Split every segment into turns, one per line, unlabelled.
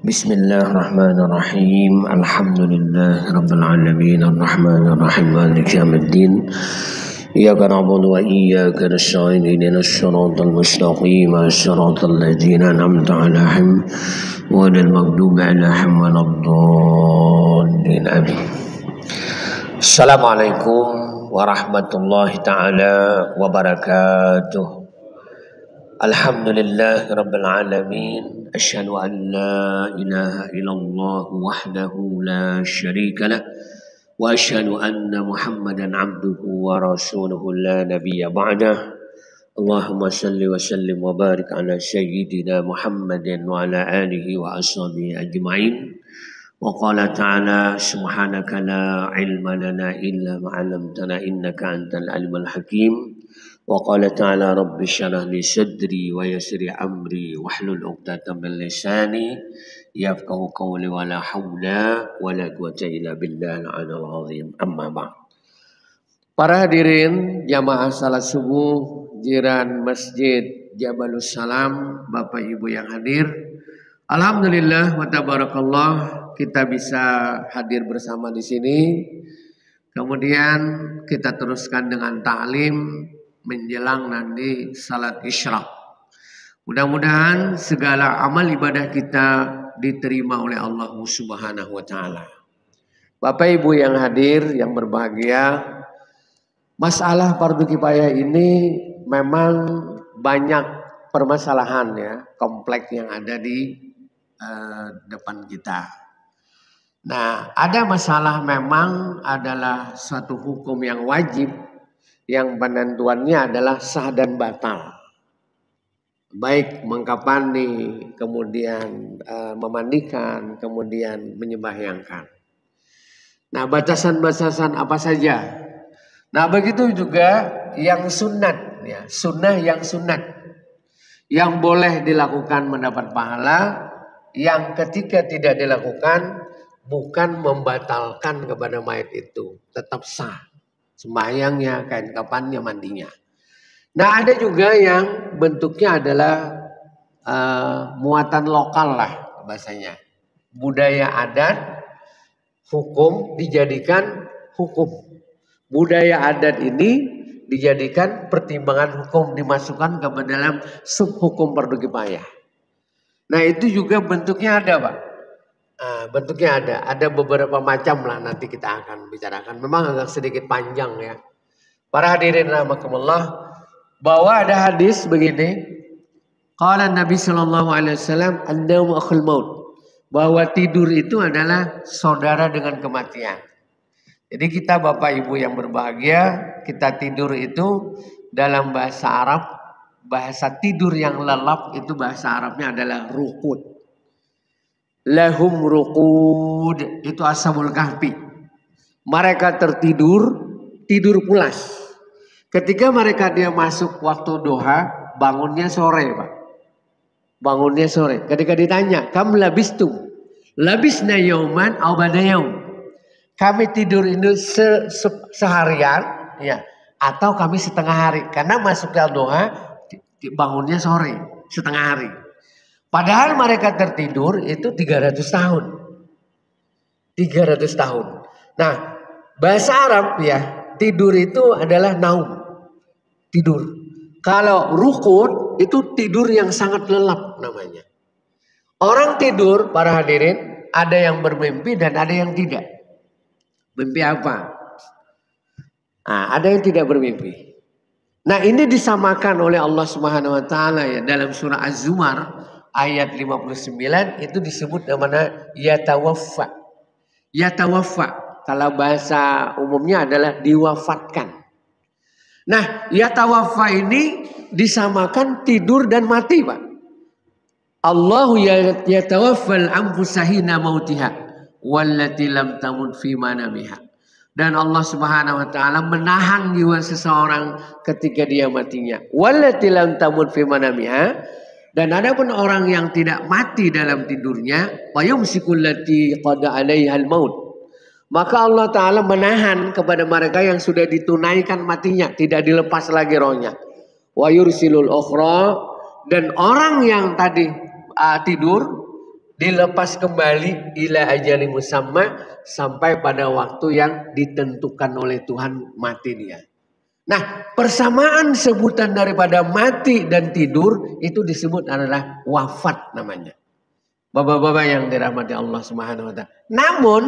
Bismillahirrahmanirrahim. Alhamdulillah Rabbil Alamin. Ar-Rahmanirrahim. Maliki yawmiddin. Iyyaka na'budu wa iyyaka nasta'in. Ihdinas siratal mustaqim. Siratal ladzina an'amta 'alaihim ghairil maghdubi 'alaihim waladdallin. Amin. Assalamualaikum warahmatullahi taala wabarakatuh. Alhamdulillah Rabbil Alamin. Asyhadu an la ilaha illallah wahdahu la syarika lah. Wa asyhadu anna Muhammadan abduhu wa rasuluhu la nabiyya ba'dah. Allahumma salli wa sallim wa barik ala sayyidina Muhammadin wa ala alihi wa ashabihi ajma'in. Wa qala ta'ala subhanaka la ilma lana illa ma 'allamtana innaka antal alimul hakim. Wa qala ta'ala rabbi syrah li sadri wa yassir amri wahlul 'uqdatam min lisani yafqahu qawli wa la haula wa la quwwata illa billahil 'aliyyil 'azhim. Amma ba'd. Para hadirin jamaah salat subuh jiran Masjid Jabalus Salam, Bapak Ibu yang hadir, alhamdulillah wa tabarakallah kita bisa hadir bersama di sini. Kemudian kita teruskan dengan ta'lim menjelang nanti salat isyraq. Mudah-mudahan segala amal ibadah kita diterima oleh Allah Subhanahu wa taala. Bapak Ibu yang hadir, yang berbahagia, masalah fardu kifayah ini memang banyak permasalahan ya, kompleks yang ada di depan kita. Nah, ada masalah memang adalah suatu hukum yang wajib, yang penentuannya adalah sah dan batal. Baik mengkapani, kemudian memandikan, kemudian menyembahyangkan. Nah, batasan-batasan apa saja? Nah, begitu juga yang sunat, ya, sunnah yang sunat, yang boleh dilakukan mendapat pahala, yang ketika tidak dilakukan bukan membatalkan kepada mayat itu, tetap sah. Sembahyangnya, kain kapannya, mandinya. Nah, ada juga yang bentuknya adalah muatan lokal lah bahasanya. Budaya adat, hukum dijadikan hukum. Budaya adat ini dijadikan pertimbangan hukum, dimasukkan ke dalam sub hukum fardu kifayah. Nah, itu juga bentuknya ada, Pak. Bentuknya ada beberapa macam lah, nanti kita akan bicarakan. Memang agak sedikit panjang ya. Para hadirin rahimakumullah, bahwa ada hadis begini. Qala Nabi sallallahu alaihi wasallam, an-naumu akhul maut. Bahwa tidur itu adalah saudara dengan kematian. Jadi kita Bapak Ibu yang berbahagia, kita tidur itu dalam bahasa Arab, bahasa tidur yang lelap itu bahasa Arabnya adalah ruqud. Lahum ruqud, itu ashabul kahfi. Mereka tertidur, tidur pulas. Ketika mereka dia masuk waktu duha, bangunnya sore, Pak. Bangunnya sore. Ketika ditanya, "Kam labistum?" "Labisna yauman aw ba'da yaum." Kami tidur ini seharian, ya, atau kami setengah hari. Karena masuknya duha, bangunnya sore, setengah hari. Padahal mereka tertidur itu 300 tahun. 300 tahun. Nah, bahasa Arab ya, tidur itu adalah naum. Tidur. Kalau ruqud itu tidur yang sangat lelap namanya. Orang tidur, para hadirin, ada yang bermimpi dan ada yang tidak. Mimpi apa? Nah, ada yang tidak bermimpi. Nah, ini disamakan oleh Allah Subhanahu wa taala ya dalam surah Az-Zumar ayat 59 itu disebut namanya yatawaffa. Yatawaffa kalau bahasa umumnya adalah diwafatkan. Nah, yatawaffa ini disamakan tidur dan mati, Pak. Allahu yatawaffal anfusa hina mautiha wallati lam tamut fi manamiha. Dan Allah Subhanahu wa taala menahan jiwa seseorang ketika dia matinya. Wallati lam tamut fi manamiha. Dan ada pun orang yang tidak mati dalam tidurnya, fayumsikul lati qada 'alaihal maut. Maka Allah Ta'ala menahan kepada mereka yang sudah ditunaikan matinya, tidak dilepas lagi rohnya. Wa yursilul ukhra, dan orang yang tadi tidur dilepas kembali ila ajali musamma, sampai pada waktu yang ditentukan oleh Tuhan mati dia. Nah, persamaan sebutan daripada mati dan tidur itu disebut adalah wafat namanya. Bapak-bapak yang dirahmati Allah Subhanahu wa taala. Namun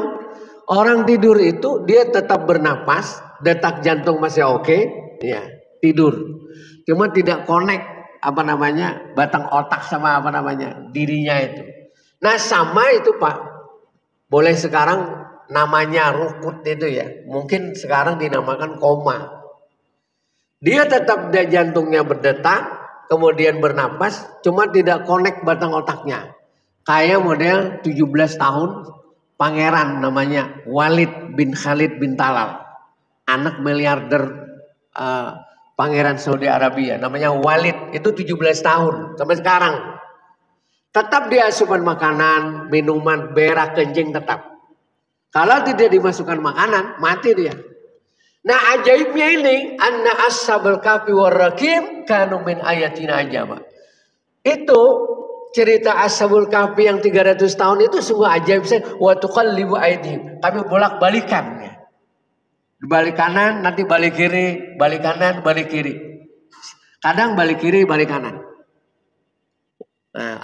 orang tidur itu dia tetap bernapas, detak jantung masih oke, ya, tidur. Cuma tidak connect batang otak sama dirinya itu. Nah, sama itu Pak. Boleh sekarang namanya rukut itu ya. Mungkin sekarang dinamakan koma. Dia tetap jantungnya berdetak, kemudian bernapas, cuma tidak connect batang otaknya. Kayak model 17 tahun, pangeran namanya Walid bin Khalid bin Talal. Anak miliarder pangeran Saudi Arabia. Namanya Walid, itu 17 tahun sampai sekarang. Tetap dia asupan makanan, minuman, berak, kencing tetap. Kalau tidak dimasukkan makanan, mati dia. Nah, ajaibnya ini, anna ashabal kahfi warraqim kanu min ayatina ajaba. Itu cerita ashabul kahfi yang 300 tahun itu semua ajaib. Wa tuqallibu aydihim. Kami bolak-balikan ya. Balik kanan, nanti balik kiri, balik kanan, balik kiri. Kadang balik kiri, balik kanan. Nah,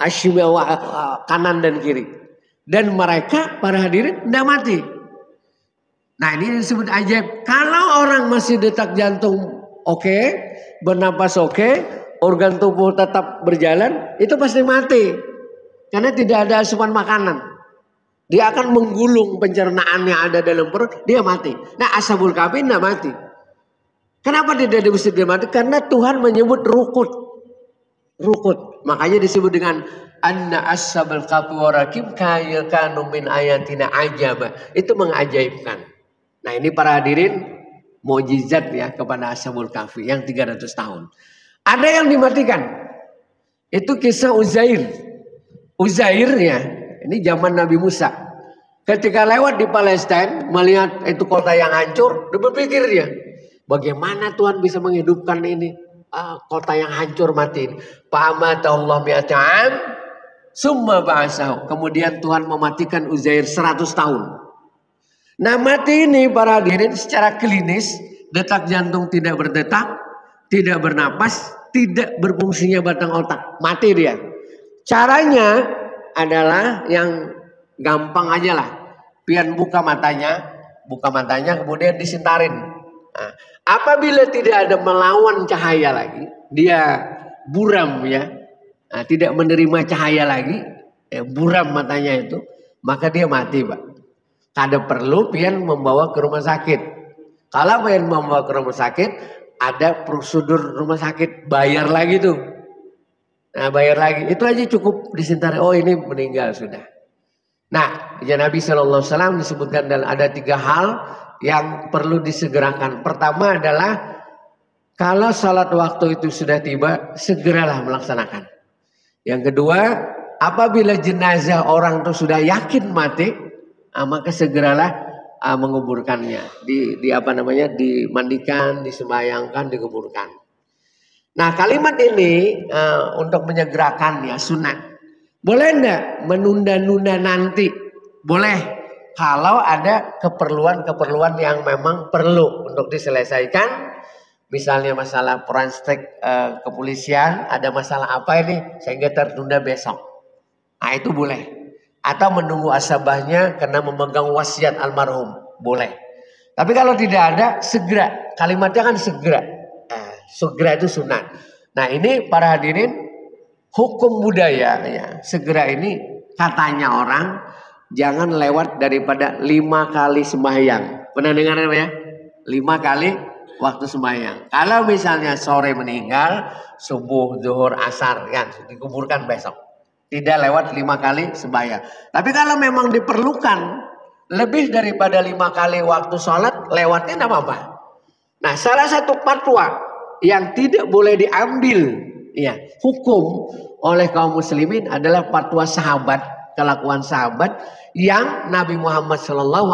kanan dan kiri. Dan mereka para hadirin tidak mati. Nah, ini disebut ajaib. Kalau orang masih detak jantung oke, bernapas oke, organ tubuh tetap berjalan, itu pasti mati. Karena tidak ada asupan makanan. Dia akan menggulung pencernaan yang ada dalam perut, dia mati. Nah, ashabul kahfi tidak mati. Kenapa tidak disebut dia mati? Karena Tuhan menyebut rukut. Rukut. Makanya disebut dengan anna ashabul kahfi warraqim kanu min ayatina ajaba. Itu mengajaibkan. Nah, ini para hadirin mukjizat ya kepada ashabul kahfi yang 300 tahun. Ada yang dimatikan. Itu kisah Uzair. Uzair ya, ini zaman Nabi Musa. Ketika lewat di Palestina, melihat itu kota yang hancur, dia berpikir dia, bagaimana Tuhan bisa menghidupkan ini kota yang hancur mati ini. Fa'amatahullah mi'ata'am summa ba'asahu. Kemudian Tuhan mematikan Uzair 100 tahun. Nah, mati ini para hadirin secara klinis, detak jantung tidak berdetak, tidak bernapas, tidak berfungsinya batang otak. Mati dia. Caranya adalah yang gampang aja lah. Pian buka matanya kemudian disintarin. Nah, apabila tidak ada melawan cahaya lagi, dia buram ya. Nah, tidak menerima cahaya lagi, buram matanya itu, maka dia mati, Pak. Kada perlu pian membawa ke rumah sakit. Kalau pian membawa ke rumah sakit, ada prosedur rumah sakit, bayar lagi tuh. Nah, bayar lagi. Itu aja cukup disintari. Oh, ini meninggal sudah. Nah, ya Nabi SAW disebutkan dan ada 3 hal yang perlu disegerakan. Pertama adalah kalau salat waktu itu sudah tiba, segeralah melaksanakan. Yang kedua, apabila jenazah orang itu sudah yakin mati, maka segeralah menguburkannya, dimandikan, disembayangkan, dikuburkan. Nah, kalimat ini untuk menyegerakan ya sunat. Boleh enggak menunda-nunda nanti? Boleh kalau ada keperluan-keperluan yang memang perlu untuk diselesaikan. Misalnya masalah forensik kepolisian, ada masalah apa ini sehingga tertunda besok. Nah, itu boleh. Atau menunggu asabahnya karena memegang wasiat almarhum, boleh. Tapi kalau tidak ada, segera. Kalimatnya kan segera. Segera itu sunat. Nah, ini para hadirin hukum budaya ya. Segera ini katanya orang jangan lewat daripada 5 kali sembahyang. Pernah dengar apa ya? 5 kali waktu sembahyang. Kalau misalnya sore meninggal, subuh, zuhur, asar, ya dikuburkan besok. Tidak lewat 5 kali sembahyang. Tapi kalau memang diperlukan lebih daripada 5 kali waktu sholat, lewatnya tidak apa-apa. Nah, salah satu fatwa yang tidak boleh diambil ya hukum oleh kaum muslimin adalah fatwa sahabat, kelakuan sahabat yang Nabi Muhammad SAW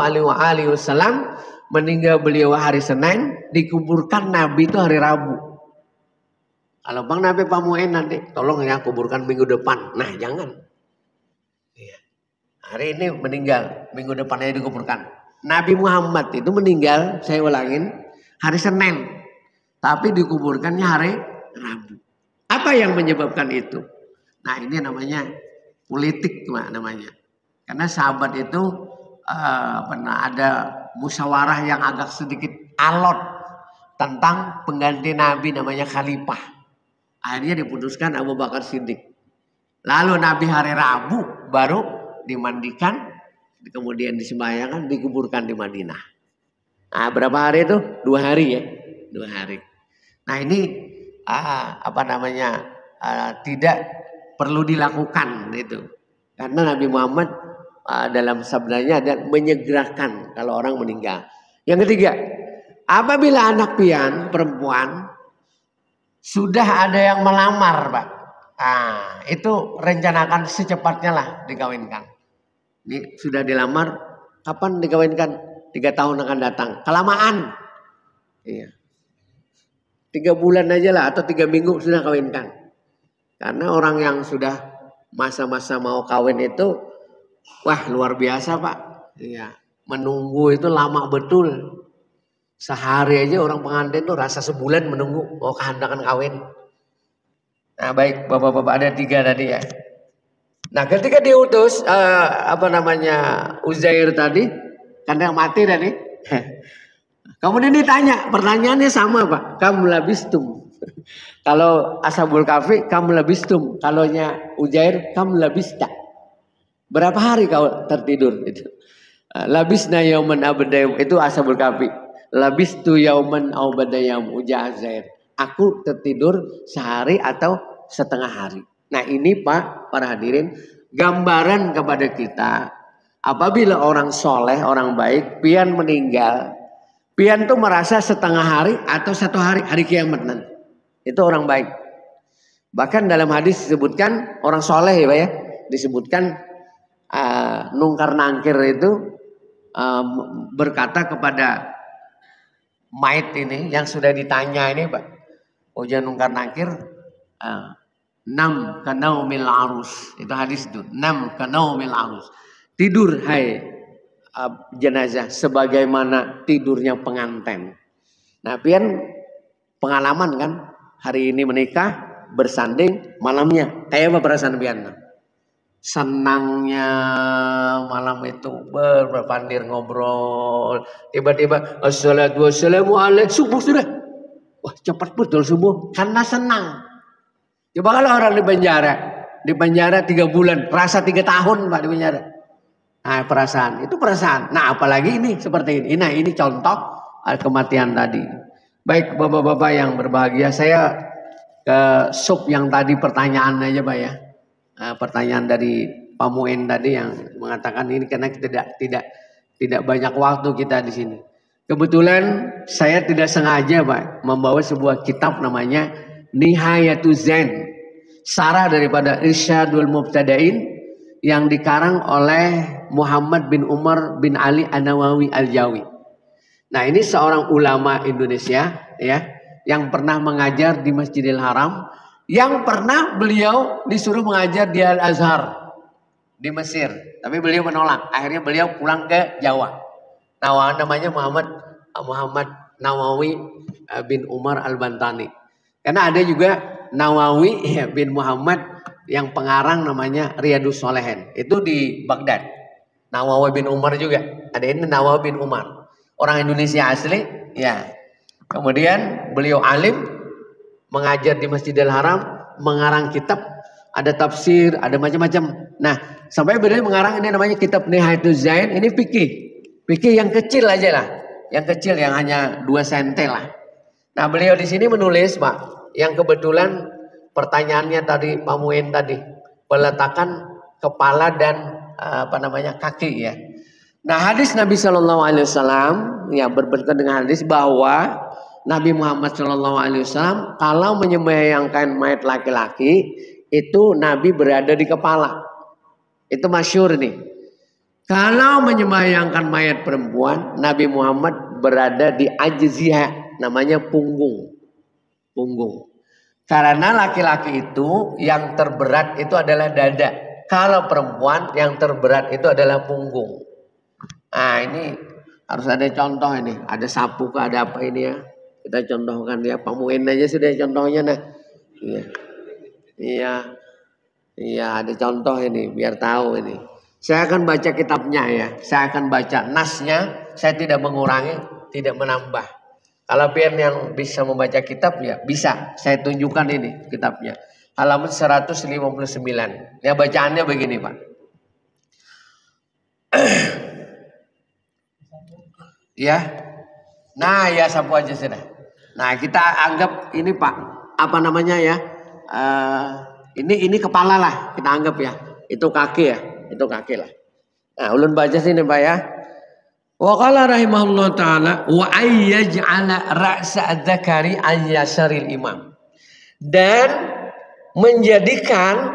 meninggal beliau hari Senin, dikuburkan Nabi itu hari Rabu. Kalau Bang Nabi Pamuin nanti tolong ya kuburkan minggu depan. Nah, jangan. Hari ini meninggal, minggu depannya dikuburkan. Nabi Muhammad itu meninggal, saya ulangin, hari Senin. Tapi dikuburkannya hari Rabu. Apa yang menyebabkan itu? Nah ini namanya politik namanya. Karena sahabat itu pernah ada musyawarah yang agak sedikit alot tentang pengganti Nabi namanya khalifah. Akhirnya diputuskan Abu Bakar Siddiq. Lalu Nabi hari Rabu baru dimandikan, kemudian disembahyangkan, dikuburkan di Madinah. Nah, berapa hari itu? 2 hari ya, 2 hari. Nah ini tidak perlu dilakukan itu, karena Nabi Muhammad dalam sabdanya ada menyegerakan kalau orang meninggal. Yang ketiga, apabila anak pian perempuan sudah ada yang melamar, Pak, itu rencanakan secepatnya lah dikawinkan. Ini sudah dilamar, kapan dikawinkan? 3 tahun akan datang. Kelamaan. Iya. 3 bulan aja lah atau 3 minggu sudah kawinkan. Karena orang yang sudah masa-masa mau kawin itu, wah luar biasa Pak. Iya. Menunggu itu lama betul. Sehari aja orang pengantin tuh rasa sebulan menunggu mau kehandakan kawin. Nah baik, bapak-bapak ada 3 tadi ya. Nah ketika diutus Uzair tadi, karena mati tadi. Kemudian ditanya, pertanyaannya sama Pak. Kamu labistum. Kalau Ashabul Kahfi, kamu labistum. Kalau Uzair, kamu labista. Berapa hari kau tertidur? Itu. Labisna yauman abadayam. Itu Ashabul Kahfi. Labistu yauman abadayam. Ujar Uzair. Aku tertidur sehari atau setengah hari. Nah ini Pak, para hadirin, gambaran kepada kita. Apabila orang soleh, orang baik, pian meninggal, pian tuh merasa setengah hari atau 1 hari, hari kiamat nanti. Itu orang baik. Bahkan dalam hadis disebutkan, orang soleh ya Pak ya, disebutkan nungkar nangkir itu berkata kepada mayit ini, yang sudah ditanya ini Pak, ujian nungkar nangkir, nam kanaumil arus. Itu hadis itu. Nam kanaumil arus. Tidur hai jenazah sebagaimana tidurnya pengantin. Nah, pian pengalaman kan, hari ini menikah, bersanding, malamnya kayak apa perasaan pian? Senangnya malam itu berpandir ngobrol, tiba-tiba assalamualaikum subuh sudah. Wah, cepat betul subuh karena senang. Coba kalau orang di penjara 3 bulan, rasa 3 tahun Pak di penjara. Nah perasaan, itu perasaan. Nah apalagi ini seperti ini. Nah ini contoh kematian tadi. Baik bapak-bapak yang berbahagia, saya ke sub yang tadi pertanyaan aja Pak ya. Pertanyaan dari Pak Muin tadi yang mengatakan ini karena tidak banyak waktu kita di sini. Kebetulan saya tidak sengaja Pak membawa sebuah kitab namanya Nihayatuz Zain, sarah daripada Irsyadul Mubtada'in yang dikarang oleh Muhammad bin Umar bin Ali An-Nawawi Al-Jawi. Nah ini seorang ulama Indonesia ya, yang pernah mengajar di Masjidil Haram, yang pernah beliau disuruh mengajar di Al-Azhar di Mesir, tapi beliau menolak. Akhirnya beliau pulang ke Jawa. Namanya Muhammad Nawawi bin Umar Al-Bantani. Karena ada juga Nawawi bin Muhammad yang pengarang namanya Riyadus Shalihin. Itu di Baghdad. Nawawi bin Umar juga. Ada ini Nawawi bin Umar. Orang Indonesia asli. Ya. Kemudian beliau alim. Mengajar di Masjidil Haram. Mengarang kitab. Ada tafsir. Ada macam-macam. Nah. Sampai beliau mengarang ini namanya kitab Nihayatuz Zain. Ini fikih. Fikih yang kecil aja lah. Yang kecil yang hanya 2 sente lah. Nah beliau di sini menulis Pak. Yang kebetulan pertanyaannya tadi Pak Muin tadi, peletakan kepala dan kaki ya. Nah hadis Nabi Shallallahu Alaihi Wasallam ya berbentuk dengan hadis bahwa Nabi Muhammad Shallallahu Alaihi Wasallam kalau menyembayangkan mayat laki-laki itu Nabi berada di kepala. Itu masyhur nih. Kalau menyembayangkan mayat perempuan, Nabi Muhammad berada di ajziha, namanya punggung. Karena laki-laki itu yang terberat itu adalah dada. Kalau perempuan yang terberat itu adalah punggung. Nah ini harus ada contoh ini. Ada sapu kah, ada apa ini ya. Kita contohkan ya. Pak Muin aja sudah contohnya nah. Iya. Iya. Iya ada contoh ini biar tahu ini. Saya akan baca kitabnya ya. Saya akan baca nasnya. Saya tidak mengurangi, tidak menambah. Kalau pian yang bisa membaca kitab ya bisa. Saya tunjukkan ini kitabnya. Halaman 159. Ya bacaannya begini Pak. Ya. Nah ya sapu aja sudah. Nah kita anggap ini Pak. Apa namanya ya. Ini kepala lah. Kita anggap ya. Itu kaki ya. Itu kaki lah. Nah ulun baca sini Pak ya. Wa qala rahimahullah ta'ala. Wa ayyaj'ala ra'sa adzakari ayyasaril imam. Dan menjadikan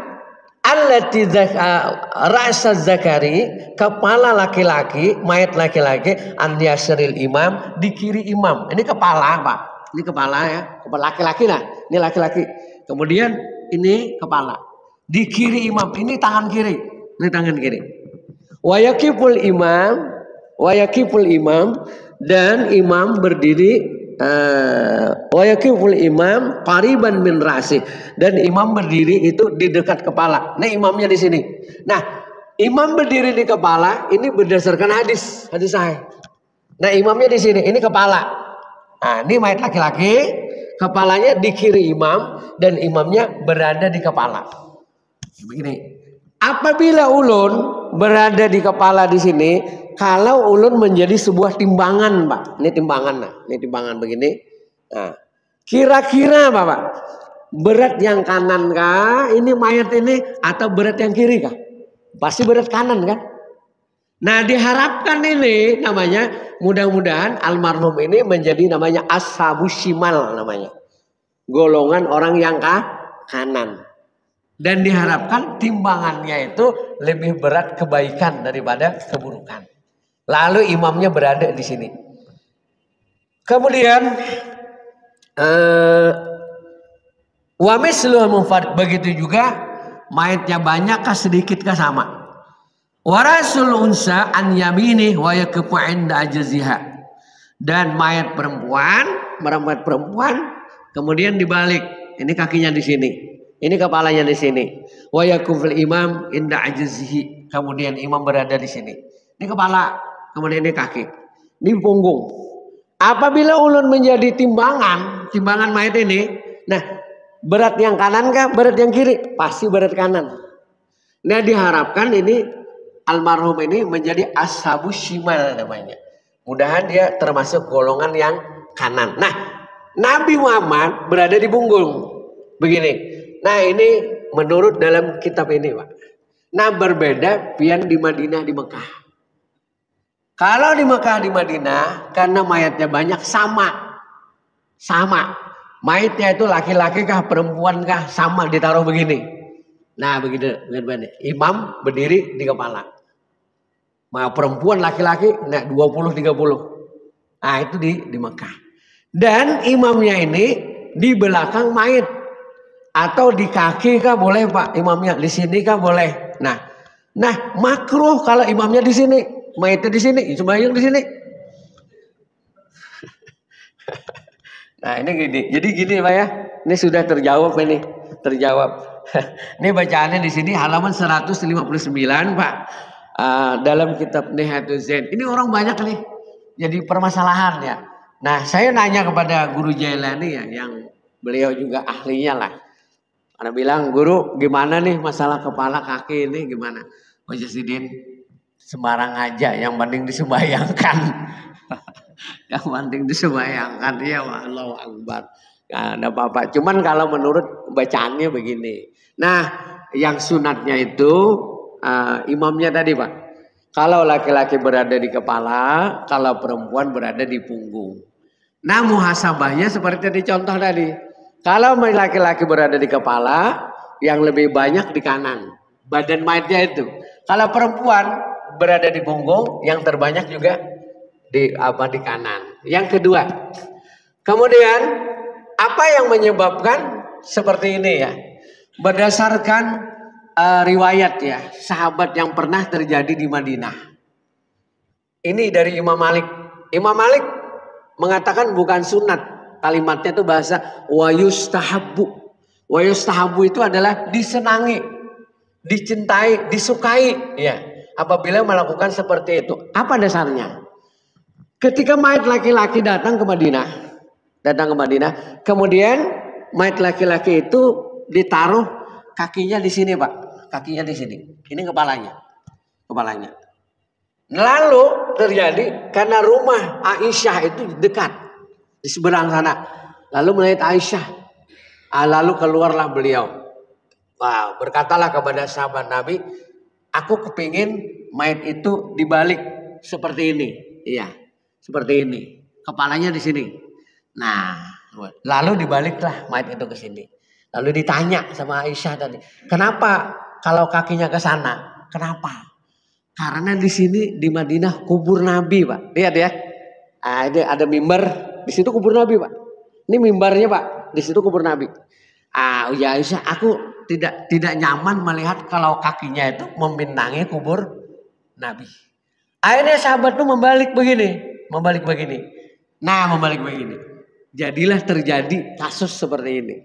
allati ra'sa zakari kepala laki-laki, mayat laki-laki an yasril imam di kiri imam. Ini kepala, Pak. Ini kepala ya, kepala laki-laki lah. Ini laki-laki. Kemudian ini kepala. Di kiri imam, ini tangan kiri. Ini tangan kiri. Wa yakiful imam dan imam berdiri wa yakiful imam qariban min ra'si dan imam berdiri itu di dekat kepala. Nah imamnya di sini. Nah imam berdiri di kepala ini berdasarkan hadis sahih. Nah imamnya di sini, ini kepala. Nah ini mayat laki-laki, kepalanya di kiri imam dan imamnya berada di kepala. Begini. Apabila ulun berada di kepala di sini, kalau ulun menjadi sebuah timbangan, Pak. Ini timbangan, nah. Ini timbangan begini. Nah, kira-kira, Pak, berat yang kanan kah? Ini mayat ini atau berat yang kiri kah? Pasti berat kanan kan? Nah, diharapkan ini namanya mudah-mudahan almarhum ini menjadi namanya ashabus shimal namanya. Golongan orang yang kanan. Dan diharapkan timbangannya itu lebih berat kebaikan daripada keburukan. Lalu imamnya berada di sini. Kemudian wa misluhul munfarid, begitu juga mayatnya banyak kah sedikit kah sama. Wa rasul unsa an yamini wa yaqifu 'inda ajziha. Dan mayat perempuan kemudian dibalik. Ini kakinya di sini. Ini kepalanya di sini. Wa yakuful imam inda ajzihi. Kemudian imam berada di sini. Ini kepala, kemudian ini kaki. Ini punggung. Apabila ulun menjadi timbangan mayat ini, nah berat yang kanan kah, berat yang kiri? Pasti berat kanan. Nah diharapkan ini almarhum ini menjadi ashabus shimal namanya. Mudahan dia termasuk golongan yang kanan. Nah Nabi Muhammad berada di punggung. Begini. Nah ini menurut dalam kitab ini Pak. Nah berbeda pian di Madinah di Mekah. Kalau di Mekah di Madinah karena mayatnya banyak sama. Mayatnya itu laki-laki kah perempuan kah sama ditaruh begini. Nah begitu. Imam berdiri di kepala. Perempuan laki-laki nah 20-30. Nah itu di Mekah. Dan imamnya ini di belakang mayat. Atau di kaki kah boleh Pak imamnya, di sini kah boleh. Nah makruh kalau imamnya di sini, mayatnya di sini, sembahyang di sini. Nah ini gini, jadi gini Pak ya, ini sudah terjawab ini, Ini bacaannya di sini halaman 159 Pak, dalam kitab Nihayatul Zain. Ini orang banyak nih, jadi permasalahan ya. Nah saya nanya kepada Guru Jailani ya, yang beliau juga ahlinya lah. Karena bilang, guru gimana nih masalah kepala kaki ini gimana? Wajasidin sembarang aja, yang penting disembayangkan. Yang penting disembayangkan, ya Allahu Akbar. Nah, ada apa-apa. Cuman kalau menurut bacaannya begini. Nah, yang sunatnya itu imamnya tadi Pak. Kalau laki-laki berada di kepala, kalau perempuan berada di punggung. Nah, muhasabahnya seperti di contoh tadi. Kalau laki-laki berada di kepala, yang lebih banyak di kanan, badan mayatnya itu. Kalau perempuan berada di punggung, yang terbanyak juga di kanan. Yang kedua, kemudian apa yang menyebabkan seperti ini ya? Berdasarkan riwayat ya, sahabat yang pernah terjadi di Madinah. Ini dari Imam Malik. Imam Malik mengatakan bukan sunat. Kalimatnya itu bahasa wa yustahabbu. Wa yustahabbu itu adalah disenangi, dicintai, disukai ya. Apabila melakukan seperti itu. Apa dasarnya? Ketika mayat laki-laki datang ke Madinah, kemudian mayat laki-laki itu ditaruh kakinya di sini, Pak. Kakinya di sini. Ini kepalanya. Lalu terjadi karena rumah Aisyah itu dekat di seberang sana. Lalu melihat Aisyah. Lalu keluarlah beliau. Wah, berkatalah kepada sahabat Nabi, aku kepingin mayat itu dibalik seperti ini. Iya, seperti ini. Kepalanya di sini. Nah, lalu dibaliklah mayat itu ke sini. Lalu ditanya sama Aisyah tadi, kenapa kalau kakinya ke sana? Kenapa? Karena di sini di Madinah kubur Nabi, Pak. Lihat ya. Ini ada mimbar, di situ kubur Nabi, Pak. Ini mimbarnya, Pak. Di situ kubur Nabi. Ya Aisyah, aku tidak nyaman melihat kalau kakinya itu membintangi kubur Nabi. Akhirnya sahabat itu membalik begini. Nah, membalik begini. Jadilah terjadi kasus seperti ini.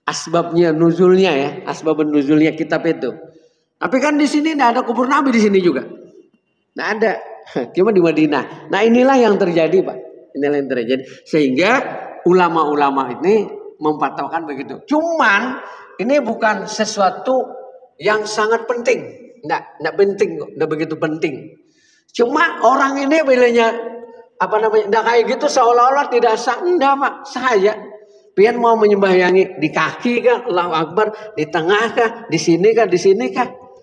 Asbabnya nuzulnya ya, asbab nuzulnya kitab itu. Tapi kan di sini tidak ada kubur Nabi di sini juga. Nggak ada. Cuma di Madinah. Nah, inilah yang terjadi, Pak. Inilah yang terjadi. Sehingga ulama-ulama ini memfatwakan begitu. Cuman ini bukan sesuatu yang sangat penting. Nggak penting kok. Nggak begitu penting. Cuma orang ini bilangnya nggak kayak gitu seolah-olah tidak sah. Enggak, Pak. Saya pian mau menyembahyangi di kaki kah, Allahu Akbar, di tengah kah, di sini kah.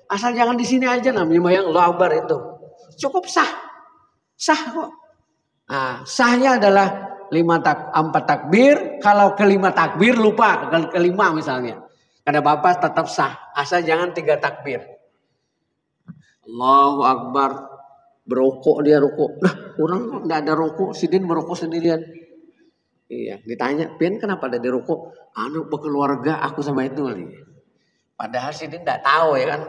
Asal jangan di sini aja namanya yang Allahu Akbar itu. Cukup sah. Sah kok. Nah, sahnya adalah 4 takbir. Kalau kelima takbir lupa, kelima misalnya. Karena Bapak tetap sah. Asal jangan 3 takbir. Allahu Akbar. Berokok dia rokok. Nah, orang enggak ada rokok, sidin merokok sendirian. Iya, ditanya, "Pian kenapa ada di rokok?" Berkeluarga aku sama itu kali. Padahal sidin enggak tahu ya kan.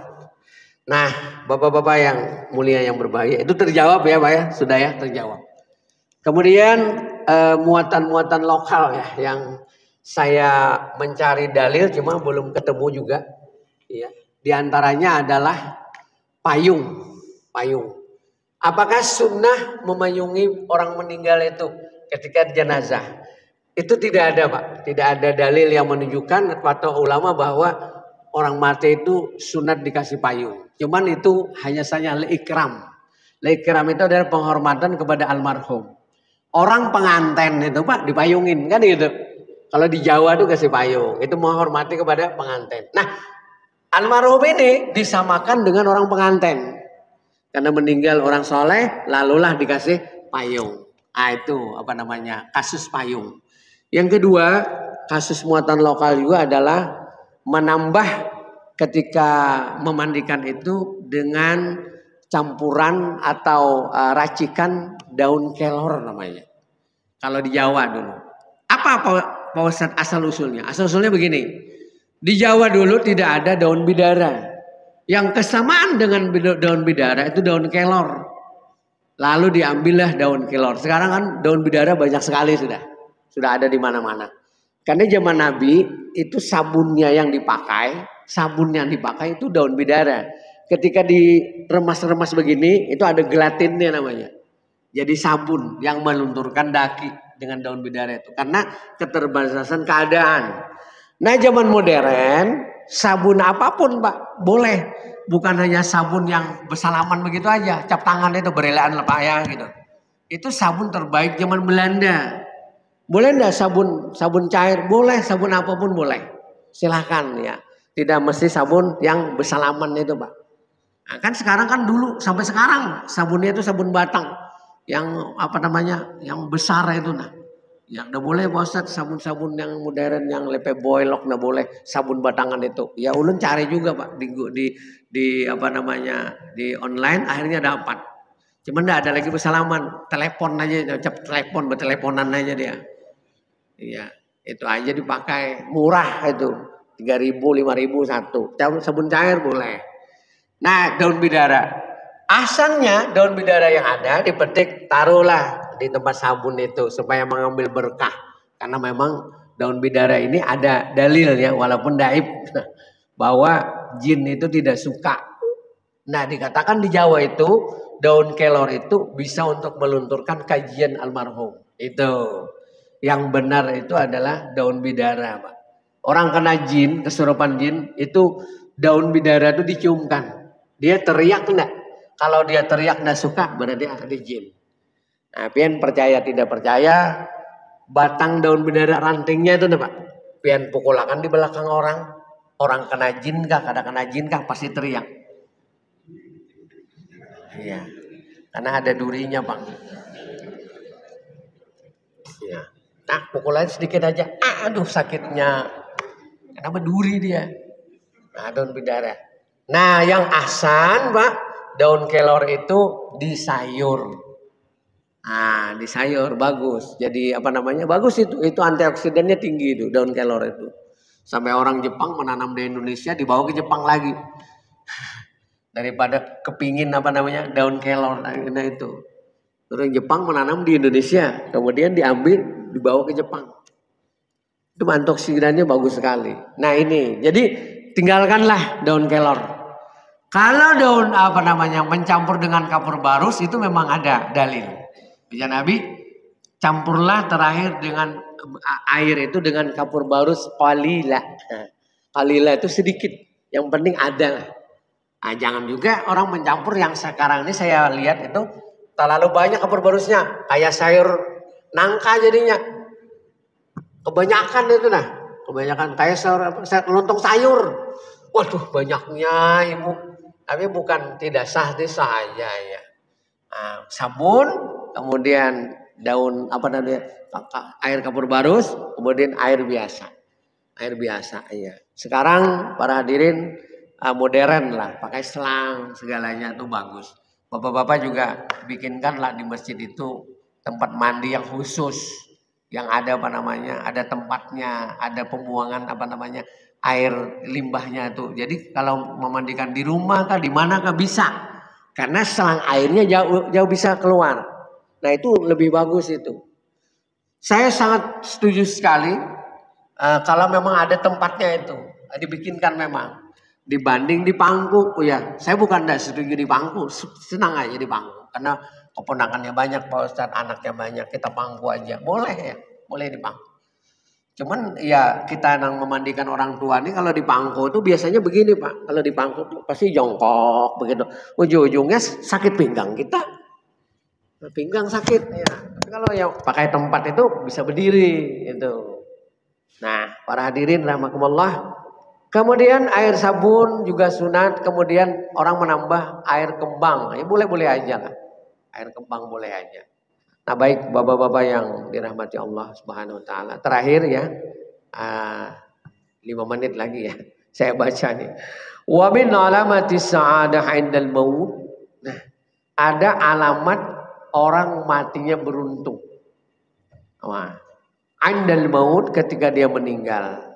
Nah, Bapak-bapak yang mulia yang berbahagia, itu terjawab ya, Pak ya, sudah ya terjawab. Kemudian muatan-muatan lokal ya yang saya mencari dalil cuma belum ketemu juga. Ya, di antaranya adalah payung. Apakah sunnah memayungi orang meninggal itu ketika jenazah? Itu tidak ada, Pak. Tidak ada dalil yang menunjukkan fatwa ulama bahwa orang mati itu sunat dikasih payung. Cuman itu hanya saja ikram. Ikram itu adalah penghormatan kepada almarhum. Orang pengantin itu, Pak, dipayungin kan gitu. Kalau di Jawa itu kasih payung, itu menghormati kepada pengantin. Nah, almarhum ini disamakan dengan orang pengantin. Karena meninggal orang soleh, lalulah dikasih payung. Itu kasus payung. Yang kedua, kasus muatan lokal juga adalah menambah ketika memandikan itu dengan campuran atau racikan daun kelor namanya. Kalau di Jawa dulu. Apa Pak Ustadz asal usulnya? Asal usulnya begini. Di Jawa dulu tidak ada daun bidara. Yang kesamaan dengan daun bidara itu daun kelor. Lalu diambillah daun kelor. Sekarang kan daun bidara banyak sekali sudah. Sudah ada di mana-mana. Karena zaman Nabi itu sabunnya yang dipakai itu daun bidara. Ketika diremas-remas begini, itu ada gelatinnya namanya. Jadi sabun yang melunturkan daki dengan daun bidara itu. Karena keterbatasan keadaan. Nah, zaman modern, sabun apapun, Pak, boleh. Bukan hanya sabun yang bersalaman begitu aja. Cap tangan itu berelaan lepaya gitu. Itu sabun terbaik zaman Belanda. Boleh enggak sabun cair? Boleh, sabun apapun boleh. Silakan ya. Tidak mesti sabun yang bersalaman itu, Pak. Nah, kan sekarang kan dulu sampai sekarang sabunnya itu sabun batang yang yang besar itu nah. Yang enggak boleh Pak Ustadz sabun-sabun yang modern yang lepe boilok enggak boleh sabun batangan itu. Ya ulun cari juga, Pak, di online akhirnya dapat. Cuman enggak ada lagi bersalaman, telepon aja, berteleponan aja dia. Iya, itu aja dipakai, murah itu. 3.000, 5.000 satu. Sabun cair boleh. Nah, daun bidara. Asalnya daun bidara yang ada dipetik, taruhlah di tempat sabun itu supaya mengambil berkah. Karena memang daun bidara ini ada dalil ya, walaupun daib, bahwa jin itu tidak suka. Nah, dikatakan di Jawa itu daun kelor itu bisa untuk melunturkan kajian almarhum. Itu. Yang benar itu adalah daun bidara, Pak. Orang kena jin, kesurupan jin, itu daun bidara itu diciumkan. Dia teriak enggak? Kalau dia teriak enggak suka, berarti ada jin. Nah, pian percaya tidak percaya, batang daun bidara rantingnya itu Pak. Pian pukulakan di belakang orang. Orang kena jin kah, kada kena jin kah, pasti teriak. Iya. Karena ada durinya, Bang. Iya. Nah, pukulan sedikit aja. Aduh, sakitnya. Kenapa duri dia? Nah, daun bidara. Nah, yang ahsan, Pak, daun kelor itu disayur. Nah, disayur bagus. Jadi apa namanya? Bagus itu. Itu antioksidannya tinggi itu daun kelor itu. Sampai orang Jepang menanam di Indonesia dibawa ke Jepang lagi. Daripada kepingin apa namanya? Daun kelor nah itu. Orang Jepang menanam di Indonesia, kemudian diambil dibawa ke Jepang. Itu antioksidannya bagus sekali. Nah, ini. Jadi tinggalkanlah daun kelor. Kalau daun apa namanya mencampur dengan kapur barus itu memang ada dalil. Ya Nabi, campurlah terakhir dengan air itu dengan kapur barus qalila. Qalila itu sedikit, yang penting ada. Nah, jangan juga orang mencampur yang sekarang ini saya lihat itu terlalu banyak kapur barusnya, kayak sayur nangka jadinya. Kebanyakan itu nah, kebanyakan kayak lontong sayur. Waduh, banyaknya Ibu. Tapi bukan tidak sah saja ya. Nah, sabun, kemudian daun apa namanya air kapur barus, kemudian air biasa ya. Sekarang para hadirin modern lah, pakai selang segalanya tuh bagus. Bapak-bapak juga bikinkanlah di masjid itu tempat mandi yang khusus, yang ada apa namanya, ada tempatnya, ada pembuangan apa namanya air limbahnya tuh. Jadi kalau memandikan di rumah kah di mana kah bisa. Karena selang airnya jauh bisa keluar. Nah, itu lebih bagus itu. Saya sangat setuju sekali kalau memang ada tempatnya itu. Dibikinkan memang. Dibanding di pangku. Oh ya, saya bukan tidak setuju di pangku. Senang aja di pangku. Karena keponakannya banyak Pak Ustadz, anaknya banyak. Kita pangku aja. Boleh ya, boleh di pangku. Cuman ya kita yang memandikan orang tua ini kalau di pangku itu biasanya begini Pak. Kalau di pangku itu pasti jongkok begitu. Ujung-ujungnya sakit pinggang kita. Pinggang sakit ya. Tapi kalau yang pakai tempat itu bisa berdiri itu. Nah, para hadirin rahimakumullah. Kemudian air sabun juga sunat. Kemudian orang menambah air kembang. Ya boleh-boleh aja lah. Air kembang boleh aja. Nah, baik bapak-bapak yang dirahmati Allah Subhanahu wa taala. Terakhir ya. 5 menit lagi ya. Saya baca nih. Wa min alamati sa'adah 'indal maut. Nah, ada alamat orang matinya beruntung. Wah. 'Indal maut ketika dia meninggal.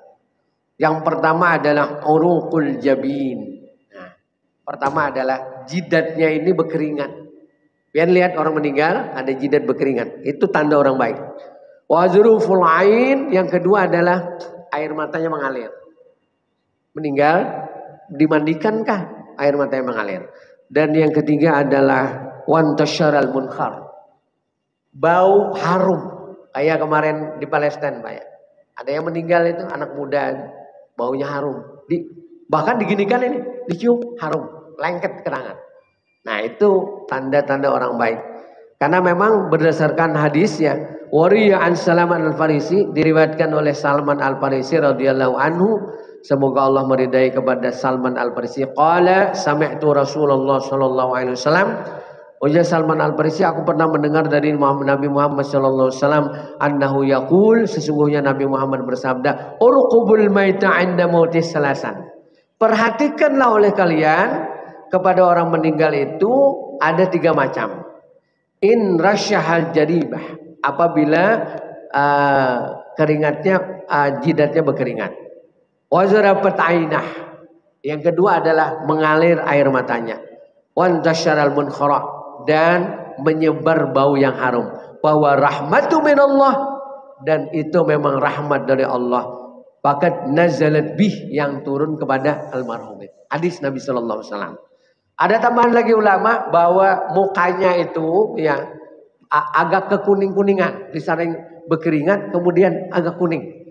Yang pertama adalah uruqul jabin. Nah, pertama adalah jidatnya ini berkeringat. Pian lihat orang meninggal ada jidat berkeringat. Itu tanda orang baik. Wa zuruful ain, yang kedua adalah air matanya mengalir. Meninggal dimandikankah air matanya mengalir? Dan yang ketiga adalah wantasyaral munkar. Bau harum. Kayak kemarin di Palestina Pak ya. Ada yang meninggal itu anak muda, baunya harum. Bahkan diginikan ini, dicium harum, lengket kenangan. Nah, itu tanda-tanda orang baik. Karena memang berdasarkan hadis ya, wariya an Salman al-Farisi, diriwayatkan oleh Salman al-Farisi radhiyallahu anhu, semoga Allah meridai kepada Salman al-Farisi, qala sami'tu Rasulullah sallallahu alaihi wasallam. Ujar Salman al-Farisi, aku pernah mendengar dari Nabi Muhammad sallallahu alaihi wasallam annahu yaqul, sesungguhnya Nabi Muhammad bersabda, urqubul maita 'inda mautis salasan. Perhatikanlah oleh kalian kepada orang meninggal itu ada 3 macam. In rasyahal jaribah, apabila keringatnya jidatnya berkeringat. Wa zarabat ainah. Yang kedua adalah mengalir air matanya. Wa antasyaral munkhara, dan menyebar bau yang harum. Bahwa rahmatu minallah, dan itu memang rahmat dari Allah. Fakat nazalat bih, yang turun kepada almarhum. Hadis Nabi sallallahu alaihi wasallam. Ada tambahan lagi ulama bahwa mukanya itu ya agak kekuning-kuningan, disaring berkeringat kemudian agak kuning.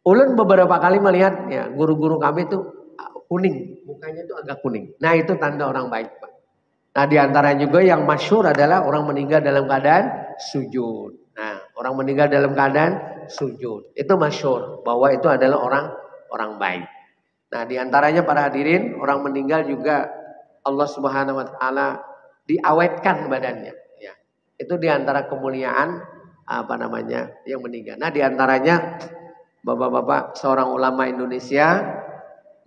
Ulun beberapa kali melihat ya guru-guru kami itu kuning, mukanya itu agak kuning. Nah, itu tanda orang baik, Pak. Nah, di antara juga yang masyhur adalah orang meninggal dalam keadaan sujud. Nah, orang meninggal dalam keadaan sujud. Itu masyhur bahwa itu adalah orang baik. Nah, di antaranya para hadirin, orang meninggal juga Allah Subhanahu wa taala diawetkan badannya, ya. Itu di antara kemuliaan yang meninggal. Nah, di antaranya Bapak-bapak, seorang ulama Indonesia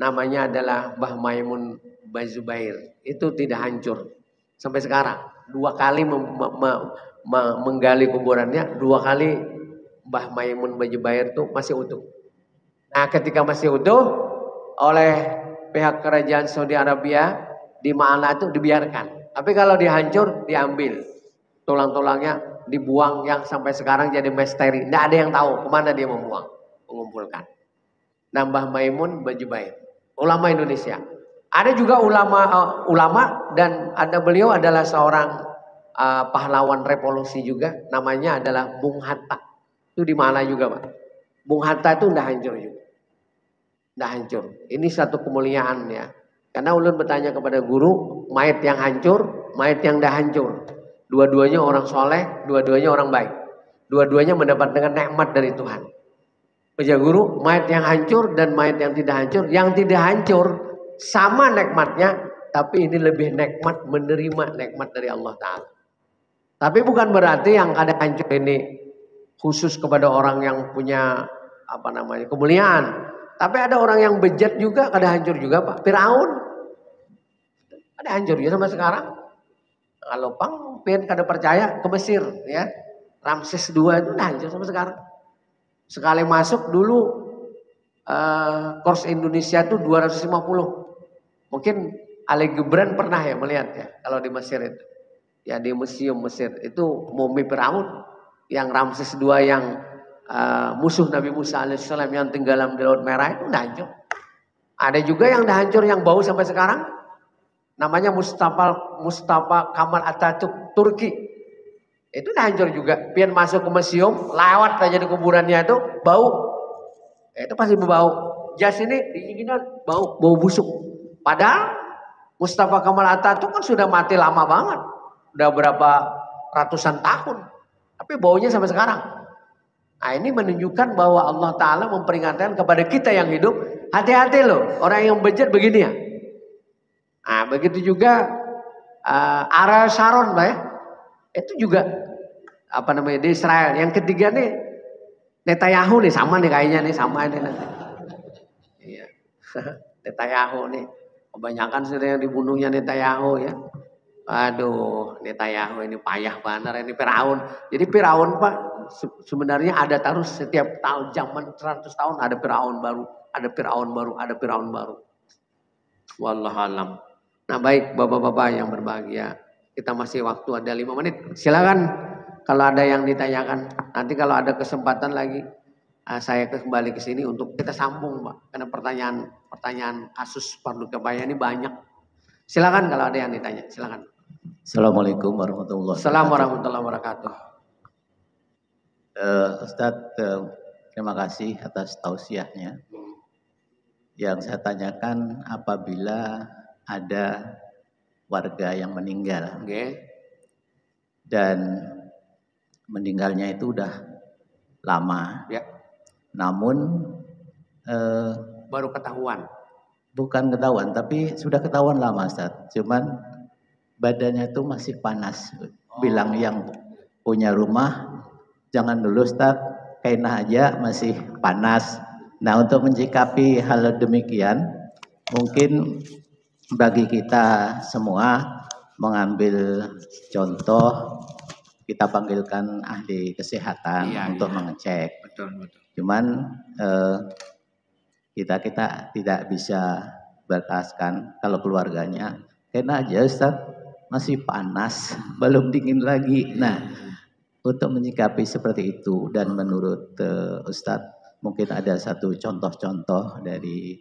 namanya adalah Mbah Maimun Bazubair. Itu tidak hancur sampai sekarang. 2 kali menggali kuburannya, 2 kali Mbah Maimun Bazubair itu masih utuh. Nah, ketika masih utuh, oleh pihak kerajaan Saudi Arabia di Ma'ala itu dibiarkan. Tapi kalau dihancur, diambil tulang-tulangnya, dibuang, yang sampai sekarang jadi misteri. Tidak ada yang tahu kemana dia mengumpulkan. Mbah Maimun Bazubair, ulama Indonesia. Ada juga ulama dan ada beliau adalah seorang pahlawan revolusi juga, namanya adalah Bung Hatta. Itu di Ma'ala juga, Pak. Bung Hatta itu tidak hancur juga. Tidak hancur. Ini satu kemuliaan ya. Karena ulun bertanya kepada guru, mayat yang hancur, mayat yang tidak hancur. Dua-duanya orang soleh, dua-duanya orang baik. Dua-duanya mendapat dengan nikmat dari Tuhan. Baca guru, mayat yang hancur dan mayat yang tidak hancur. Yang tidak hancur sama nikmatnya, tapi ini lebih nikmat menerima nikmat dari Allah Ta'ala. Tapi bukan berarti yang ada hancur ini khusus kepada orang yang punya kemuliaan. Tapi ada orang yang bejat juga, ada hancur juga, Pak. Firaun ada hancur juga sampai sekarang. Kalau pang pengen kada percaya ke Mesir ya. Ramses II itu udah hancur sampai sekarang. Sekali masuk dulu kurs Indonesia itu 250. Mungkin Ali Gibran pernah ya melihat ya kalau di Mesir itu. Ya di museum Mesir itu mumi Firaun yang Ramses II yang musuh Nabi Musa alaihissalam yang tenggelam di Laut Merah itu udah hancur. Ada juga yang udah hancur yang bau sampai sekarang. Namanya Mustafa Kemal Atatürk Turki. Itu udah hancur juga. Pian masuk ke museum, lewat aja di kuburannya itu bau. Itu pasti berbau. Jas ini dinginkan bau busuk. Padahal Mustafa Kemal Atatürk kan sudah mati lama banget. Udah berapa ratusan tahun. Tapi baunya sampai sekarang. Nah, ini menunjukkan bahwa Allah Ta'ala memperingatkan kepada kita yang hidup, hati-hati loh, orang yang bejat begini ya. Nah, begitu juga Ariel Sharon, Pak ya. Itu juga di Israel. Yang ketiga nih Netanyahu nih, sama nih kayaknya nih, sama ini nanti. Iya. Netanyahu nih. Kebanyakan sudah yang dibunuhnya Netanyahu ya. Aduh, Netanyahu ini payah banget, ini Firaun. Jadi Firaun, Pak, sebenarnya ada terus setiap tahun, zaman 100 tahun ada Firaun baru, ada Firaun baru, ada Firaun baru. Wallahualam. Nah, baik Bapak-bapak yang berbahagia, kita masih waktu ada 5 menit. Silakan kalau ada yang ditanyakan. Nanti kalau ada kesempatan lagi saya kembali ke sini untuk kita sambung, Pak. Karena pertanyaan kasus fardu kifayah ini banyak. Silakan kalau ada yang ditanya, silakan.
Assalamualaikum warahmatullahi wabarakatuh.
Assalamualaikum warahmatullahi wabarakatuh.
Ustadz, terima kasih atas tausiahnya. Yang saya tanyakan, apabila ada warga yang meninggal, dan meninggalnya itu udah lama,
ya.
Namun
baru ketahuan.
Bukan ketahuan, tapi sudah ketahuan lama, Ustadz. Cuman badannya itu masih panas. Bilang yang punya rumah, jangan dulu Ustadz, kainah aja masih panas. Nah, untuk mencikapi hal demikian, mungkin bagi kita semua mengambil contoh, kita panggilkan ahli kesehatan untuk mengecek.
Betul.
Cuman kita tidak bisa bataskan kalau keluarganya. Kena aja Ustaz, masih panas, belum dingin lagi. Nah, untuk menyikapi seperti itu dan menurut Ustadz mungkin ada satu contoh-contoh dari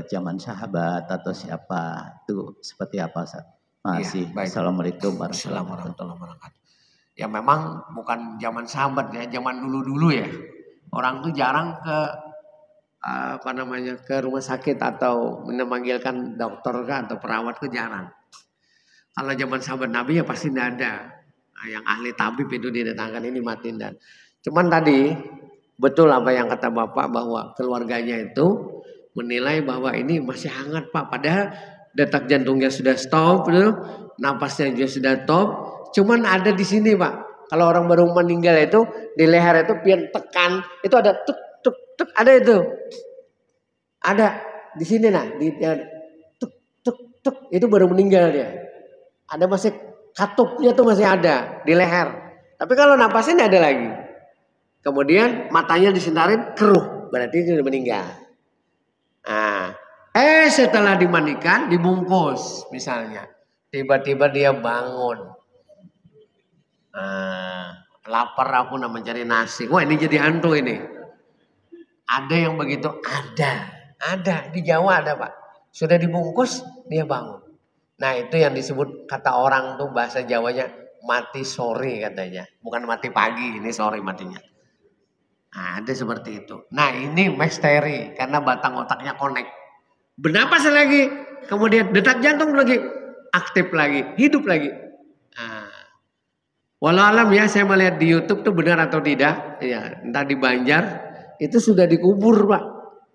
zaman sahabat atau siapa itu seperti apa Ustaz? Masih.
Ya,
Assalamualaikum warahmatullahi
wabarakatuh. Ya memang bukan zaman sahabat ya, zaman dulu-dulu ya. Orang tuh jarang ke ke rumah sakit atau memanggilkan dokter atau perawat ke jarang. Kalau zaman sahabat Nabi ya pasti tidak ada. Yang ahli tabib itu didatangkan ini matiin dan. Cuman tadi betul apa yang kata Bapak bahwa keluarganya itu menilai bahwa ini masih hangat Pak. Padahal detak jantungnya sudah stop, napasnya juga sudah stop. Cuman ada di sini Pak. Kalau orang baru meninggal itu di leher itu pian tekan itu ada tuk tuk tuk ada itu. Ada di sini nah di tuk tuk tuk itu baru meninggal dia. Ada masih katupnya tuh masih ada di leher. Tapi kalau napasnya tidak ada lagi. Kemudian matanya disinarin keruh, berarti dia sudah meninggal. Nah, setelah dimandikan, dibungkus misalnya. Tiba-tiba dia bangun. Lapar aku nak mencari nasi. Wah ini jadi hantu ini. Ada yang begitu? Ada. Di Jawa ada Pak. Sudah dibungkus, dia bangun. Nah itu yang disebut kata orang tuh bahasa Jawanya mati sore katanya. Bukan mati pagi, ini sore matinya. Nah, ada seperti itu. Nah ini misteri karena batang otaknya connect. Bernapas lagi, kemudian detak jantung lagi aktif lagi, hidup lagi. Nah, walau alam ya saya melihat di YouTube tuh benar atau tidak. Ya, entah di Banjar itu sudah dikubur Pak.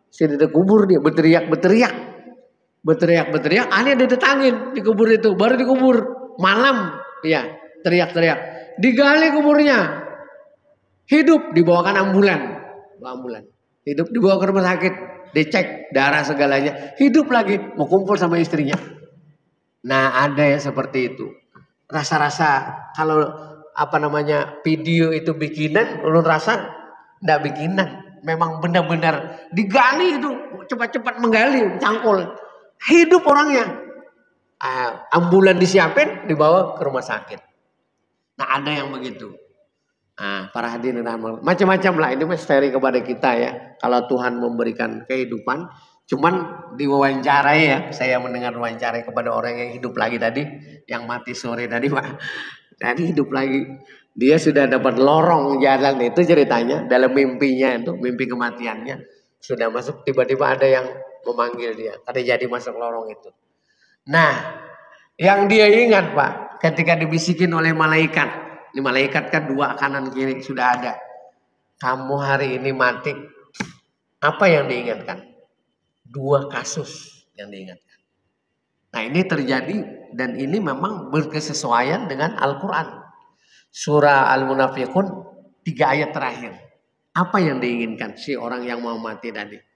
Sudah dikubur dia berteriak, akhirnya didatangin di kubur itu, baru dikubur malam, ya teriak-teriak, digali kuburnya, hidup dibawakan ambulan, hidup dibawa ke rumah sakit, dicek darah segalanya, hidup lagi, mau kumpul sama istrinya. Nah ada yang seperti itu, rasa-rasa kalau video itu bikinan, ulun rasa ndak bikinan, memang benar-benar digali itu, cepat-cepat menggali, cangkul. Hidup orangnya. Ambulan disiapin, dibawa ke rumah sakit. Nah ada yang begitu. Para hadirin macam-macam lah. Ini misteri kepada kita ya. Kalau Tuhan memberikan kehidupan. Cuman diwawancarai ya. Saya mendengar wawancarai kepada orang yang hidup lagi tadi. Yang mati sore tadi Pak. Tadi hidup lagi. Dia sudah dapat lorong jalan itu ceritanya. Dalam mimpinya itu. Mimpi kematiannya. Sudah masuk tiba-tiba ada yang memanggil dia. Ada jadi masuk lorong itu. Nah, yang dia ingat Pak, ketika dibisikin oleh malaikat. Ini malaikat kan dua kanan kiri sudah ada. Kamu hari ini mati. Apa yang diingatkan? Dua kasus yang diingatkan. Nah ini terjadi dan ini memang berkesesuaian dengan Al-Quran. Surah Al-Munafiqun 3 ayat terakhir. Apa yang diinginkan si orang yang mau mati tadi?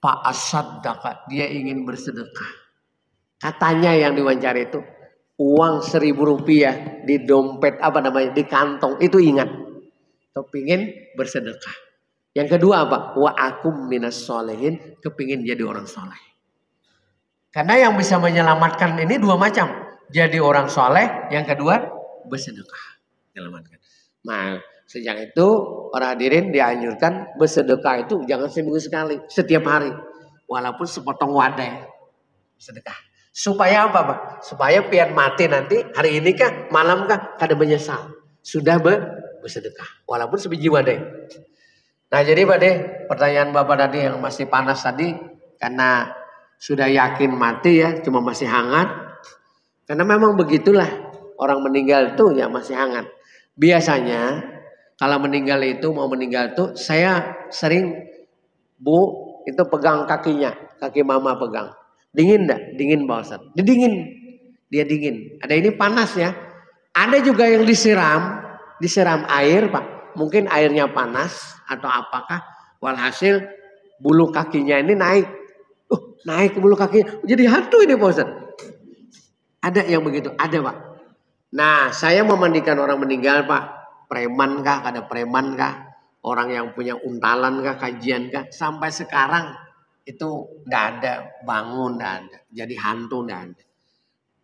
Fa'asaddaqa, dia ingin bersedekah. Katanya yang diwawancari itu uang 1.000 rupiah di dompet di kantong itu ingat. Kepingin bersedekah. Yang kedua apa? Wa akum minas solehin, kepingin jadi orang soleh. Karena yang bisa menyelamatkan ini dua macam. Jadi orang soleh, yang kedua bersedekah. Menyelamatkan. Nah sejak itu para hadirin dianjurkan bersedekah itu jangan seminggu sekali, setiap hari. Walaupun sepotong wadai sedekah. Supaya apa Pak? Supaya pian mati nanti hari ini kah, malam kah, kada menyesal. Sudah bersedekah. Walaupun sebiji wadai. Nah jadi Pak De, pertanyaan Bapak tadi yang masih panas tadi. Karena sudah yakin mati ya, cuma masih hangat. Karena memang begitulah. Orang meninggal itu ya masih hangat. Biasanya kalau meninggal itu, mau meninggal itu, saya sering Bu itu pegang kakinya, kaki mama pegang. Dingin enggak? Dingin Pak Ustaz. Dia dingin. Ada ini panas ya. Ada juga yang disiram air Pak. Mungkin airnya panas atau apakah. Walhasil bulu kakinya ini naik. Naik bulu kakinya. Jadi hantu ini Pak Ustaz. Ada yang begitu? Ada Pak. Nah saya memandikan orang meninggal Pak. Preman kah? Ada preman kah? orang yang punya untalan kah, kajian kah, sampai sekarang itu nggak ada, bangun nggak ada, jadi hantu nggak ada.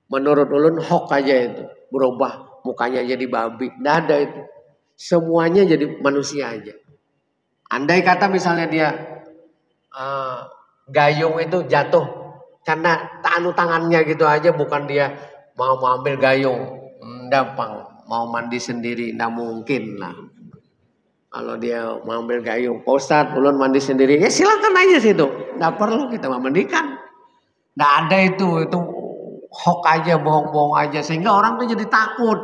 Menurut ulun hoax aja itu, berubah mukanya jadi babi, nggak ada itu. Semuanya jadi manusia aja. Andai kata misalnya dia gayung itu jatuh karena tangannya gitu aja, bukan dia mau ambil gayung, nggak mau mandi sendiri, nggak mungkin lah. Kalau dia mau ambil gayung, Pak Ustadz, ulun mandi sendiri, ya silakan aja situ, nggak perlu kita memandikan. Nggak ada itu hoax aja, bohong-bohong aja, sehingga orang tuh jadi takut.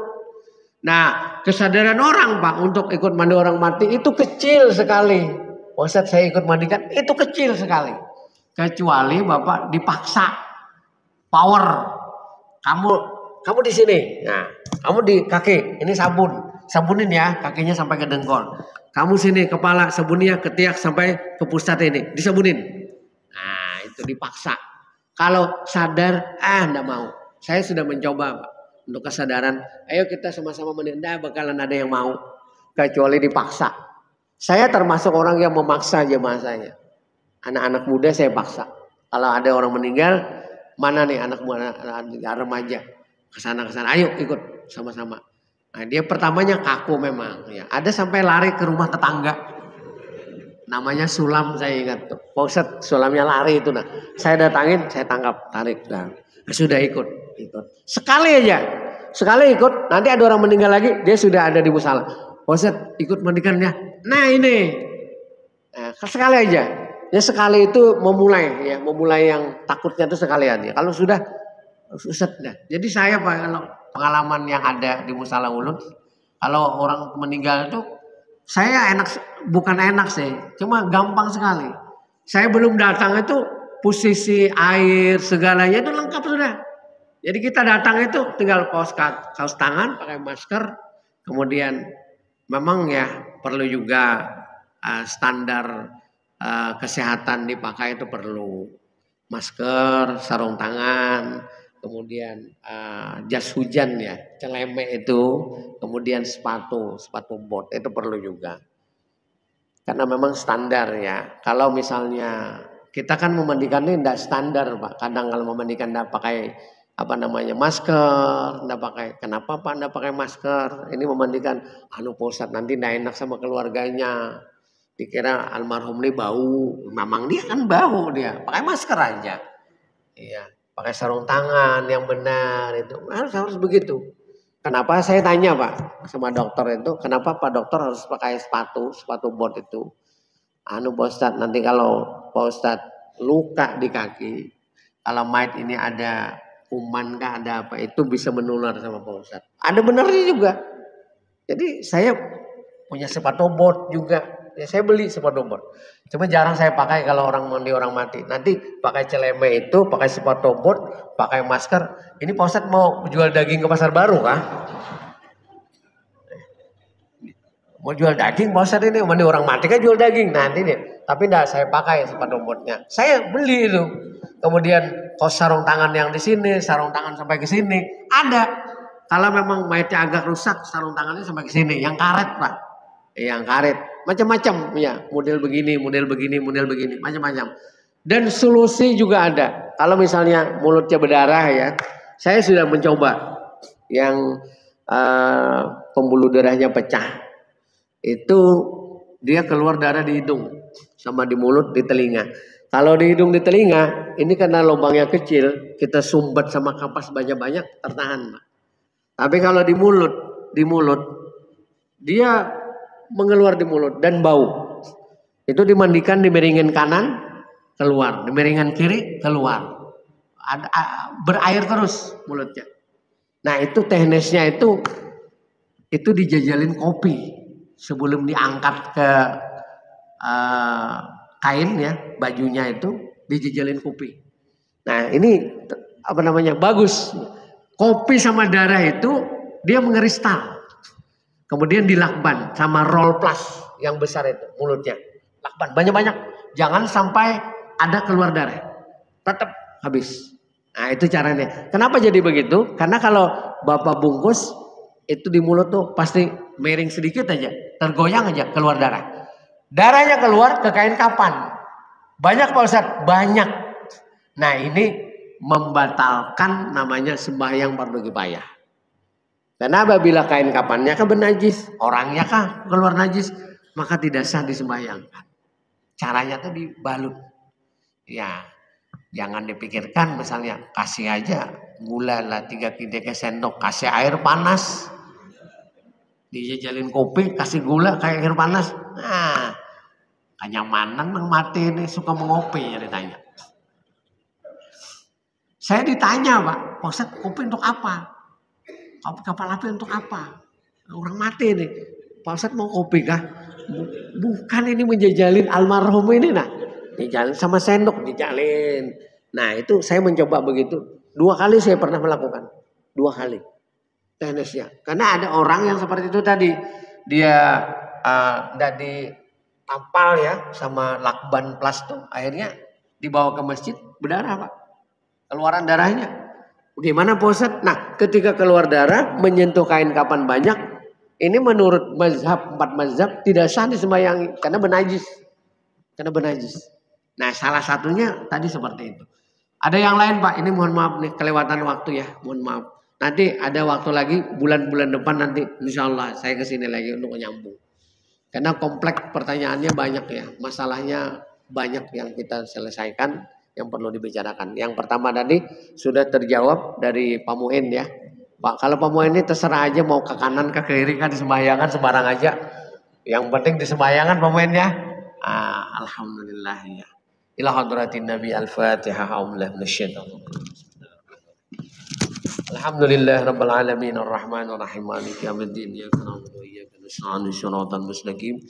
Nah, kesadaran orang Pak untuk ikut mandi orang mati itu kecil sekali. Pak Ustadz, saya ikut mandikan, itu kecil sekali. Kecuali Bapak dipaksa, power, kamu di sini, nah kamu di kaki, ini sabunin ya kakinya sampai ke dengkul. Kamu sini kepala, sabunnya ketiak sampai ke pusat ini, disabunin. Nah itu dipaksa. Kalau sadar, enggak mau. Saya sudah mencoba Pak, untuk kesadaran. Ayo kita sama-sama menendah, bakalan ada yang mau. Kecuali dipaksa. Saya termasuk orang yang memaksa jemaah saya. Anak-anak muda saya paksa. Kalau ada orang meninggal, mana nih anak remaja, kesana, ayo ikut sama-sama. Nah, dia pertamanya kaku memang. Ya. Ada sampai lari ke rumah tetangga. Namanya Sulam, saya ingat tuh. Pak Ustadz, Sulamnya lari itu. Nah, saya datangin, saya tangkap, tarik. Nah, sudah ikut. Sekali aja. Sekali ikut, nanti ada orang meninggal lagi, dia sudah ada di musala. Pak Ustadz, ikut mandikannya. Nah ini. Nah, sekali aja. Ya sekali itu memulai yang takutnya itu sekalian ya. Kalau sudah dah. Jadi saya Pak, kalau pengalaman yang ada di musala ulun, kalau orang meninggal itu saya bukan enak sih, cuma gampang sekali. Saya belum datang itu posisi air segalanya itu lengkap sudah. Jadi kita datang itu tinggal kaos tangan, pakai masker, kemudian memang ya perlu juga standar kesehatan dipakai itu perlu masker, sarung tangan, kemudian jas hujan ya, celemek itu, kemudian sepatu bot itu perlu juga. Karena memang standar ya. Kalau misalnya kita kan memandikan ini tidak standar Pak. Kadang kalau memandikan tidak pakai masker, tidak pakai. Kenapa Pak tidak pakai masker? Ini memandikan Pak Ustadz, nanti tidak enak sama keluarganya. Dikira almarhum ini bau, memang dia kan bau dia, pakai masker aja, iya, pakai sarung tangan yang benar itu harus begitu. Kenapa saya tanya Pak sama dokter itu, kenapa Pak dokter harus pakai sepatu bot itu? Pak Ustadz, nanti kalau Pak Ustadz luka di kaki, kalau mayat ini ada kuman kah ada apa, itu bisa menular sama Pak Ustadz. Ada benarnya juga. Jadi saya punya sepatu bot juga. Ya saya beli sepatu bot. Cuma jarang saya pakai kalau orang mati. Nanti pakai celeme itu, pakai sepatu bot, pakai masker. Ini Pak Ustadz mau jual daging ke pasar baru kah? Mau jual daging Pak Ustadz ini, mandi orang mati kan jual daging. Nanti nih, tapi enggak saya pakai sepatu botnya. Saya beli itu. Kemudian kos sarung tangan yang di sini, sarung tangan sampai ke sini. Ada. Kalau memang mayatnya agak rusak, sarung tangannya sampai ke sini. Yang karet Pak. Yang karet. Macam-macam ya, model begini, macam-macam. Dan solusi juga ada. Kalau misalnya mulutnya berdarah ya, saya sudah mencoba yang pembuluh darahnya pecah. Itu dia keluar darah di hidung sama di mulut, di telinga. Kalau di hidung, di telinga, ini karena lubangnya kecil, kita sumbat sama kapas banyak-banyak tertahan. Tapi kalau di mulut dia mengeluar di mulut dan bau. Itu dimandikan di miringan kanan keluar, di miringan kiri keluar. Berair terus mulutnya. Nah itu teknisnya itu dijajalin kopi sebelum diangkat ke kain ya, bajunya itu dijajalin kopi. Nah ini bagus. Kopi sama darah itu dia mengeristal. Kemudian dilakban sama roll plus yang besar itu mulutnya. Lakban banyak-banyak. Jangan sampai ada keluar darah. Tetap habis. Nah itu caranya. Kenapa jadi begitu? Karena kalau Bapak bungkus itu di mulut tuh pasti miring sedikit aja. Tergoyang aja keluar darah. Darahnya keluar ke kain kapan. Banyak Pak Ustadz? Banyak. Nah ini membatalkan namanya sembahyang fardu kifayah. Karena apabila kain kapannya kan bernajis, orangnya kan keluar najis, maka tidak sah disembahyangkan. Caranya tuh dibalut. Ya, jangan dipikirkan misalnya kasih aja gula lah 3 sendok, kasih air panas, dijajalin kopi, kasih gula kayak air panas. Nah, kenyamanan yang mati ini suka mengopi ya ditanya. Saya ditanya Pak Ustadz, kopi untuk apa? Kapal api untuk apa? Orang mati nih. Pak Ustadz mau kopi kah? Bukan, ini menjajalin almarhum ini nah. Dijalin sama sendok, dijalin. Nah itu saya mencoba begitu. 2 kali saya pernah melakukan. 2 kali. Teknisnya. Karena ada orang yang seperti itu tadi. Dia udah ditampal ya sama lakban plastik. Akhirnya dibawa ke masjid, berdarah Pak. Keluaran darahnya. Gimana Pak Ustadz? Nah ketika keluar darah menyentuh kain kapan banyak, ini menurut mazhab 4 mazhab tidak sah disembayangi karena bernajis. Nah salah satunya tadi seperti itu. Ada yang lain Pak, ini mohon maaf nih kelewatan waktu ya, mohon maaf. Nanti ada waktu lagi bulan-bulan depan nanti insya Allah saya kesini lagi untuk menyambung. Karena kompleks pertanyaannya banyak ya, masalahnya banyak yang kita selesaikan. Yang perlu dibicarakan. Yang pertama tadi sudah terjawab dari Pak Muin ya. Pak, kalau Pak Muin ini terserah aja mau ke kanan ke kiri kan disembahyangkan sembarang aja. Yang penting disembahyangkan Pak Muin ya. Alhamdulillah ya. Ila hadratin Nabi Al-Fatihah. Alhamdulillah Rabbil Alamin Ar-Rahman Ar-Rahim Maliki Yawmiddin Iyyaka na'budu wa iyyaka nasta'in Shiratal mustaqim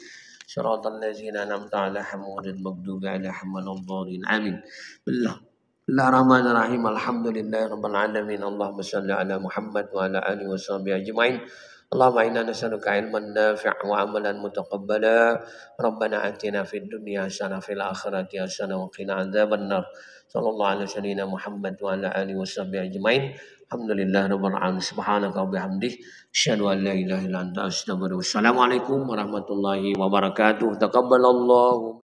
Shiratal ladzina an'amta 'alaihim ghairil maghdubi 'alaihim waladdallin. Amin. Bismillahirrahmanirrahim. Alhamdulillahi rabbil alamin. Allahumma shalli ala Muhammad wa ala alihi washabihi ajmain. Allahumma inna nas'aluka 'ilman nafi'an wa 'amalan mutaqabbala. Rabbana atina fid dunya hasanah fil akhirati hasanah wa qina adzabannar. Sallallahu alaihi wasallam Muhammad wa ala alihi washabihi ajmain. Alhamdulillah rabbil alamin. Subhanaka wa bihamdih asyhadu an la ilaha illa anta astaghfiruka wa atubu ilaik. Wassalamualaikum warahmatullahi wabarakatuh. Taqabbalallahu